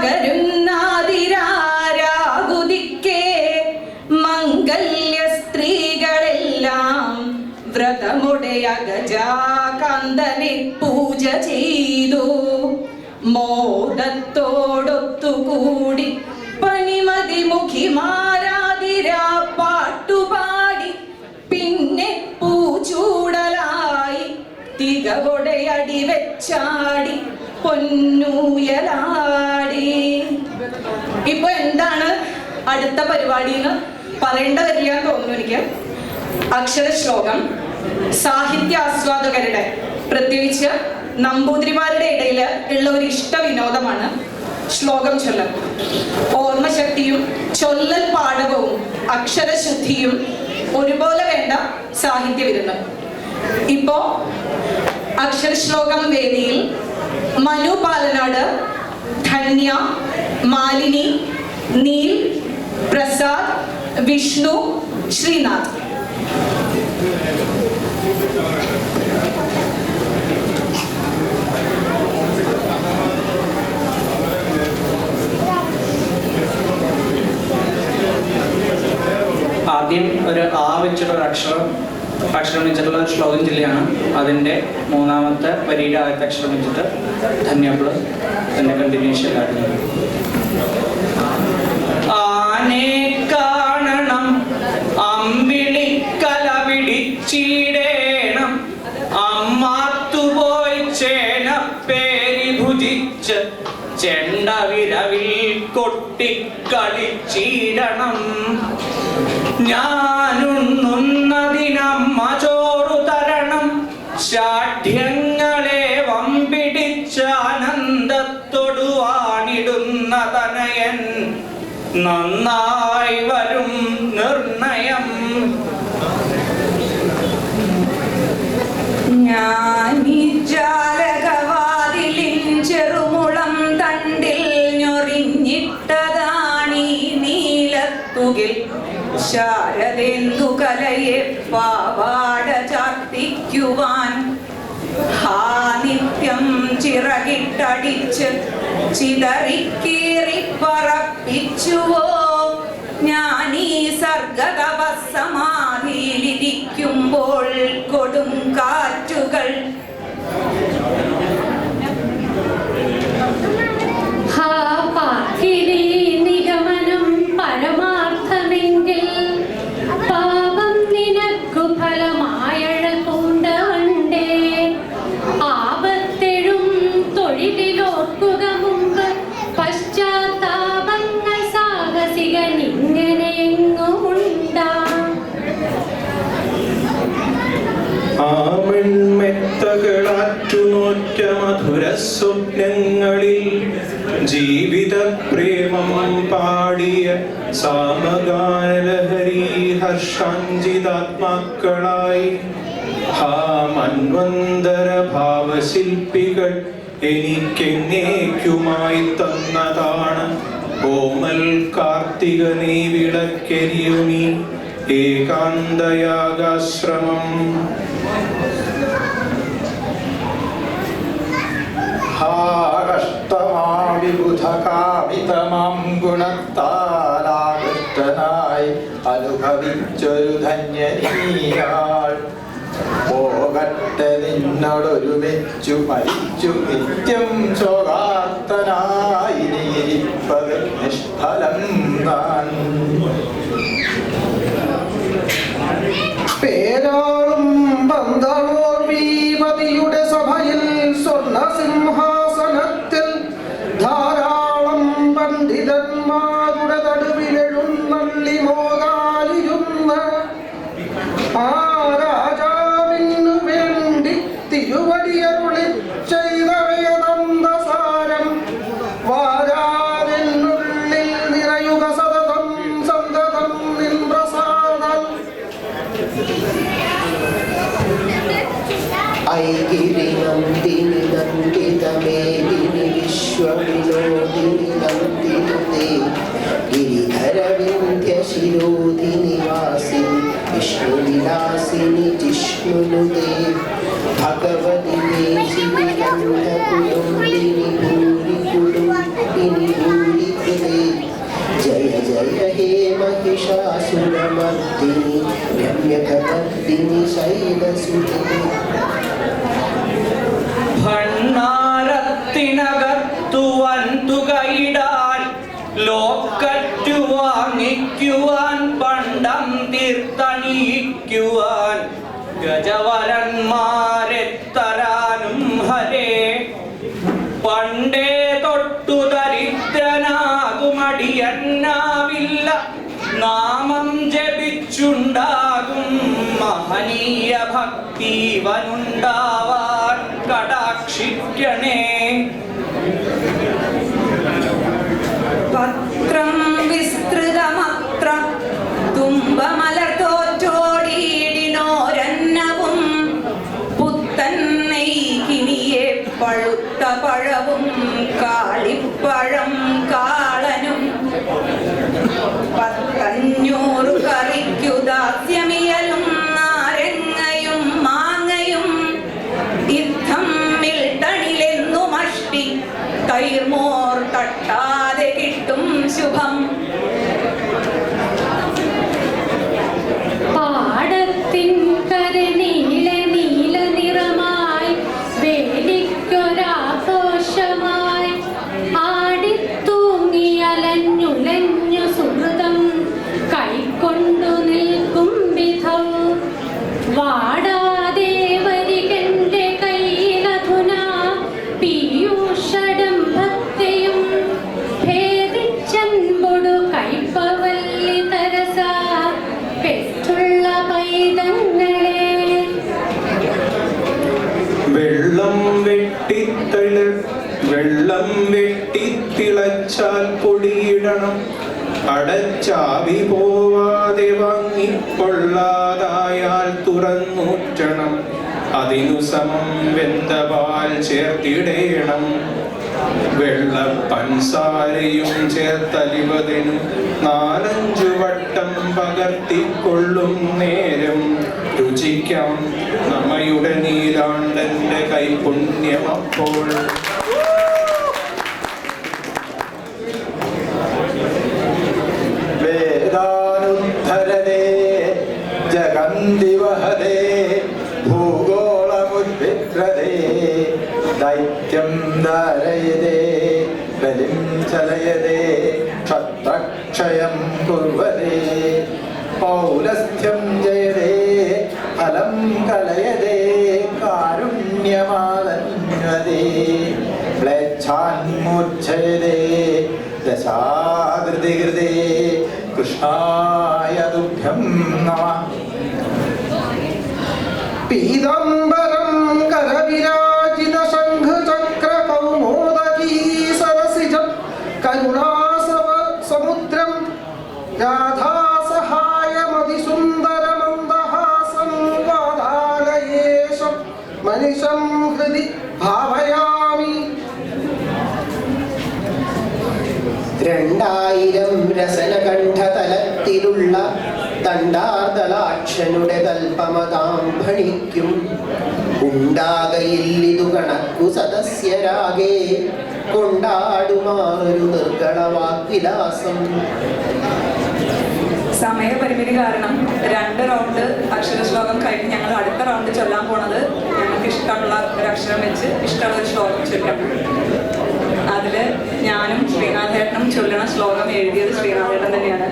പകരുന്നാതിരാരാകുതിക്കേ മംഗല്യ സ്ത്രീകളെല്ലാം വ്രതമുടയ ഗജാകാന്തനെ പൂജ ചെയ്തു. മോദത്തോടൊത്തുകൂടി പനിമതി മുഖിമാരാതിരാ പാട്ടുപാടി പിന്നെ പൂച്ചൂടലായി തികവൊടയടി വെച്ചാടി പൊന്നൂയലാടി. ഇപ്പൊ എന്താണ് അടുത്ത പരിപാടി എന്ന് പറയേണ്ട വരില്ല എന്ന് തോന്നുന്നു എനിക്ക്. അക്ഷരശ്ലോകം സാഹിത്യാസ്വാദകരുടെ, പ്രത്യേകിച്ച് നമ്പൂതിരിമാരുടെ ഇടയിൽ ഉള്ള ഒരു ഇഷ്ട വിനോദമാണ് ശ്ലോകം ചൊല്ലൽ. ഓർമ്മശക്തിയും ചൊല്ലൽ പാഠവും അക്ഷരശുദ്ധിയും ഒരുപോലെ വേണ്ട സാഹിത്യ വിരുന്ന്. ഇപ്പോ അക്ഷരശ്ലോകം വേദിയിൽ മനു പാലനാട്, ധന്യ, മാലിനി, നീൽ, പ്രസാദ്, വിഷ്ണു, ശ്രീനാഥ്. ആദ്യം ഒരു ആ വെച്ചിട്ടുള്ള അക്ഷരം വെച്ചിട്ടുള്ള ഒരു ശ്ലോകം ചൊല്ലിയാണ്. അതിൻ്റെ മൂന്നാമത്തെ വരിയുടെ ആദ്യത്തെ അക്ഷരം വെച്ചിട്ട് ധന്യപ്പോൾ അതിൻ്റെ കണ്ടിന്യൂഷൻ കാട്ടുന്നത്. ആനെ കാണണം അമ്പിളിക്കല പിടിച്ചിടേണം അമ്മാത്തുപോയി ചേന പേരി ഭുജിച്ച് ചെണ്ട വിരവിൽ കൊട്ടിക്കളിച്ചിടണം. ഞാനുണ്ണുന്നതിനമ്മ ചോറു തരണം ശാഠ്യങ്ങളെ വമ്പിടിച്ച ആനന്ദത്തൊടുവാണിടുന്ന തനയൻ നന്നായി വരും നിർണയം. ഞാനീ ജാലകവാതിലിൻ ചെറുമുളം തണ്ടിൽ ഞൊറിഞ്ഞിട്ടതാണീ നീലത്തുകിൽ ശാരദേന്ദു കലയെ പാവാട ചാർത്തിക്കുവാൻ. ഹാ നിത്യം ചിറകിട്ടടിച്ച് ചിതറിക്കീറി പറപ്പിച്ചുവോ ഞാനീ സർഗതപസമാധിയിലിരിക്കുമ്പോൾ കൊടും കാറ്റുകൾ. ഹാ പാക്കിരി നിഗമനം പരമാർത്ഥമെങ്കിൽ പാപം നിനക്കു ഫലമായഴ പൂണ്ടവണ്ടേ. ആപത്തെഴും തൊഴിലോർക്കുക മുമ്പ് പശ്ചാത്താപങ്ങൾ സാഹസികൻ ഇങ്ങനെ എങ്ങുമുണ്ടാം. ആമൺമെത്തകളാറ്റുനോറ്റ മധുര സ്വപ്നങ്ങളിൽ ജീവിത പ്രേമം പാടിയ സാമഗാനലഹരി ഹർഷാഞ്ചിതാത്മാക്കളായി ഹാ മന്വന്തര ഭാവശില്പികൾ എനിക്കെങ്ങേക്കുമായി തന്നതാണ് കോമൽ കാർത്തിക നീ വിളക്കെരിയുമീ ഏകാന്തയാഗാശ്രമം. വിബുധകാമിതമാം ഗുണത്താലാകൃഷ്ടനായി അനുഭവിച്ചൊരു ധന്യനീയാൾ പോകട്ടെ നിന്നോടൊരുമിച്ചു മരിച്ചു നിത്യം ശോകാർത്തനായി നീരിപ്പത് നിഷ്ഫലം താൻ. പേരാളും ബന്ധമോർവീപതിയുടെ സഭയിൽ സ്വർണസിംഹാസനത്തിൽ ധാരാളം പണ്ഡിതന്മാരുടെ നടുവിലെഴുന്നള്ളി മോകാലിരുന്ന ആ രാജാവിനു വേണ്ടി തിരുവടിയരുളി ചെയ്ത വേദാന്തസാരം വാരാതിനുള്ളിൽ നിറയുക സതതം സന്തതം നിൻ പ്രസാദം. ഐഗിരിനന്ദിനി നന്ദിതമേദിനി വിശ്വവിനോദിനി നന്ദിനുതേ ഗിരിധരവിന്ധ്യശിരോധിനി വാസിനി വിഷ്ണുവിലാസിനി ജിഷ്ണുനുതേ ഭഗവതി ദേശിനി ഗന്ധകുലുംബിനി ഭൂരി കുലുംബിനി हे महिषासुरमर्दिनि रम्यकपर्दिनि शैलसुते ഭണ്ണാരത്തിനകത്തു വൻതുകയിടാൻ ലോക്കറ്റു വാങ്ങിക്കുവാൻ പണ്ടം തീർത്തണിയിക്കുവാൻ ഗജവരന്മാരെത്തരാനും ഹരേ പണ്ടേ തൊട്ടു ദരിദ്രനാകുമടിയന്നാവില്ല നാമം ജപിച്ചുണ്ടാകും മഹനീയ ഭക്തിവനുണ്ടാവാൻ കടാക്ഷിക്കണേ പത്രം വിസ്തൃതമത്ര തുമ്പമലർത്തോറ്റോടിയിടിനോരന്നവും പുത്തൻ നെയ്കിനിയെ പഴുത്ത പഴവും കാളിപ്പഴം കാളനും 500 കറിക്കു ദാസ്യമിയലും നാരങ്ങയും മാങ്ങയും ഇത്തമ്മിൽ തണിലെന്നു മഷ്ടി കൈർമോർ തട്ടാതെ കിട്ടും ശുഭം പാടത്തിൻ കരനീല നീല നിറമായി വേലിക്കൊരാഘോഷമായി ആടിത്തൂങ്ങി അലഞ്ഞുലഞ്ഞു സുഹൃതം കൈക്കൊണ്ടു നിൽക്കും വിധം വാടാതെ വരികന്റെ കയ്യിലധുനാ പീയൂഷഡംഭത്തെയും ഭേദിച്ചൻപൊടു കൈപ്പവല്ലി തരസ പെറ്റുള്ള പൈതങ്ങളെ വെള്ളം വെട്ടിത്തിളച്ചാൽ പൊടിയിടണം അടച്ചാവി പോവാതെ വാങ്ങിക്കൊള്ളാതായാൽ തുറന്നൂറ്റണം അതിനു സമം വെന്ത പാൽ ചേർത്തിടേണം വെള്ളപ്പൻസാരയും ചേർത്തലിവതിനു 4-5 വട്ടം പകർത്തിക്കൊള്ളും നേരം രുചിക്കാം നമ്മയുടെ നീലാണ്ടന്റെ കൈപുണ്യമപ്പോൾ വേദാനുദ്ധരതേ ജഗന്തിവഹതേ ഭൂഗോളമുദ്വിഗ്രതേ ദൈത്യം ധാരയതേ ബലിം ചലയതേ ക്ഷത്രക്ഷയം കുർവതേ പൗലസ്ഥ്യം ജയതേ ഫലം കലയതേ കാരുണ്യമാദന്വതേ മ്ലേച്ഛാന്മൂർച്ഛയതേ ദശാകൃതികൃതേ കൃഷ്ണായ തുഭ്യം നമഃ പീതാംബരം കരവിരാജിത ശംഖചക്ര കൗമോദകീ സരസിജം കരുണാസവ സമുദ്രം രാധാസഹായമതിസുന്ദരമന്ദഹാസം വാതാലയേശം മനിഷം ഹൃദി ഭാവയാമി 2000 രസനകണ്ഠതലത്തിലുള്ള തണ്ടാർദളാക്ഷനുടെ തൽപമതാം ഭണിക്കും ഉണ്ടാകയില്ലിതു കണക്കു സദസ്യരാകെ കൊണ്ടാടുമാറൊരു നിർഗളവാഗ്വിലാസം സമയപരിമിതി കാരണം 2 റൗണ്ട് അക്ഷരശ്ലോകം കഴിഞ്ഞ് ഞങ്ങൾ അടുത്ത റൗണ്ട് ചൊല്ലാൻ പോണത് ഞങ്ങൾക്ക് ഇഷ്ടമുള്ള ഒരു അക്ഷരം വെച്ച് ഇഷ്ടമുള്ള ഒരു ശ്ലോകം ചൊല്ലാം. അതില് ഞാനും ശ്രീനാഥേട്ടനും ചൊല്ലണ ശ്ലോകം എഴുതിയത് ശ്രീനാഥേട്ടൻ തന്നെയാണ്.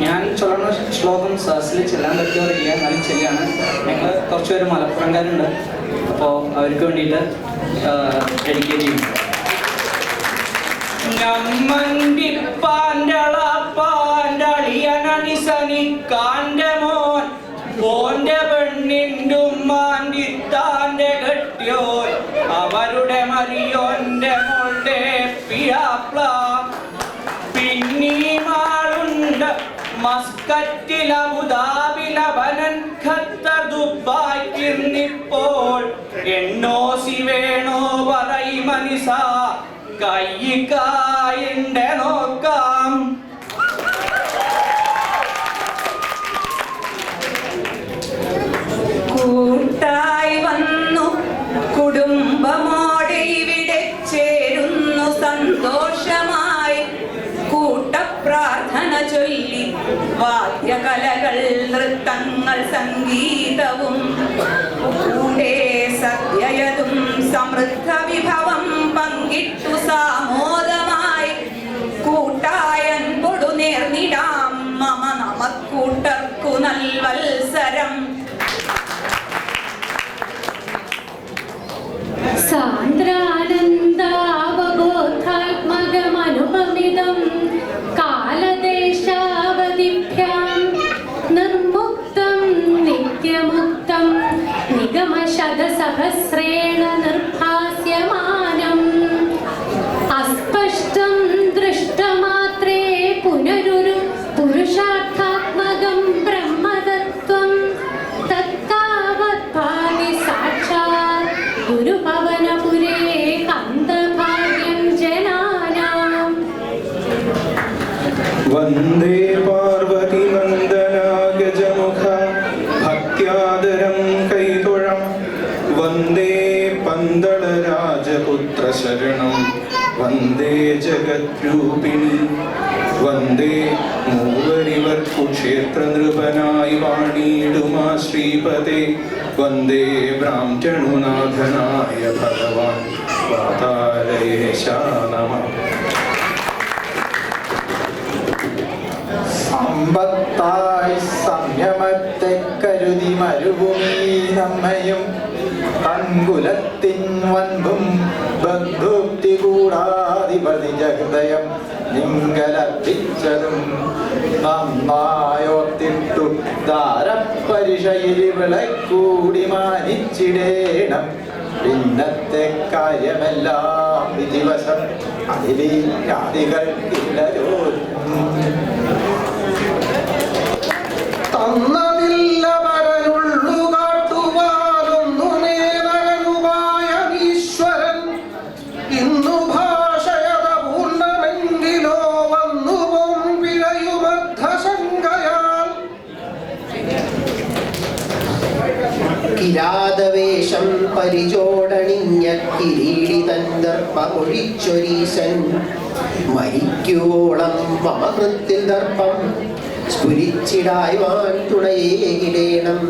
ഞാൻ ചൊല്ലുന്ന ശ്ലോകം സഹസിൽ ചെല്ലാൻ പറ്റുമറിയില്ല, എന്നാലും ചെല്ലാണ്. ഞങ്ങൾ കുറച്ചുപേര് മലപ്പുറംകാരുണ്ട്, അപ്പോൾ അവർക്ക് വേണ്ടിയിട്ട് ഡെഡിക്കേറ്റ് ചെയ്യും. ഞമ്മണ്ടിപ്പാൻ്റളിയനനിസനിക്കാൻ്റെ മോൻ ഓന്റെ പെണ്ണിൻ്റുമ്മാൻ്റിത്താൻ്റെ കെട്ടിയോൻ അവരുടെ മരിയോന്റെ മോളുടെ പിഴാപ്ല പിന്നീമാളുണ്ട് മസ്കറ്റിൽ അബുദാബി ലബനൻ ഖത്തർ ദുബായ്ക്കിന്നിപ്പോൾ എണ്ണോസി വേണോ പറയി മനീസ കയ്യിക്കായിന്റെ നോക്കാം. കൂട്ടായി വന്നു കുടുംബമോടെ ഇവിടെ ചേരുന്ന പ്രാർത്ഥന ചൊല്ലി വാദ്യകലകൾ നൃത്തങ്ങൾ സംഗീതവും കൂടെ സദ്യയതും സമൃദ്ധ വിഭവം പങ്കിട്ടു സാമോദമായി കൂട്ടായൻ കൊടുനേർന്നിടാം മമ നമക്കൂട്ടർക്കു നൽവത്സരം. സാന്ദ്രാനന്ദാവബോധാത്മകമനുപമിതം കാലദേശാവധിഭ്യാം നിർമുക്തം നിത്യമുക്തം നിഗമശതസഹസ്രേണ നിർഭാസ്യമാനം അസ്പഷ്ടം ദൃഷ്ടമാത്രേ പുനരുരു പുരുഷാർത്ഥാത്മകം ബ്രഹ്മതത്വം തത്താവത് ഭാവി സാക്ഷാത് ഗുരുഭവനപുരേ കന്തഭാഗ്യം ജനാനാം. വന്ദേ പാർവതി നന്ദന ഗജമുഖ ഭക്ത്യാദരം കൈതൊഴാം. വന്ദേ പന്തള രാജപുത്ര ശരണം. വന്ദേ ജഗദ്രൂപിണി. വന്ദേ മൂവരിവർക്കു ക്ഷേത്ര നൃപനായി വാണിടുമാ ശ്രീപദേ. വന്ദേ ബ്രാഹ്മണനാഥനായ ഭഗവാൻ വാതാലയേശാ നമഃ. സമ്പത്തായി സംയമത്തെ കരുതി മരുഭൂമി നമ്മയും കൺകുലത്തിൻ വൻപും ബന്ധുക്തി കൂടാധിപതി ജഹൃദയം നിങ്കലർപ്പിച്ചതും നന്നായോർത്തിട്ടു ദാരപരിഷയിൽ വിളക്കൂടി മാനിച്ചിടേണം. പിന്നത്തെ കാര്യമെല്ലാം വിധിവശം അതിലീകാദികൾക്കില്ലയോ. തന്നതില്ല വരനുള്ളു കാട്ടുവാനൊന്നുമേ നരനുപായമീശ്വരൻ. ഇന്നു ഭാഷയത പൂർണ്ണമെങ്കിലോ വന്നു പിഴയുമർദ്ധശങ്കയാൽ. കിരാതവേഷം പരിചോടണിഞ്ഞ കിരീടിതൻ ദർപ്പമൊഴിച്ചൊരീശൻ മരിക്കുവോളം മമഹൃത്തിൽ ദർപ്പം സ്ഫുരിച്ചിടായ്വാൻ തുണയേകിടേണം.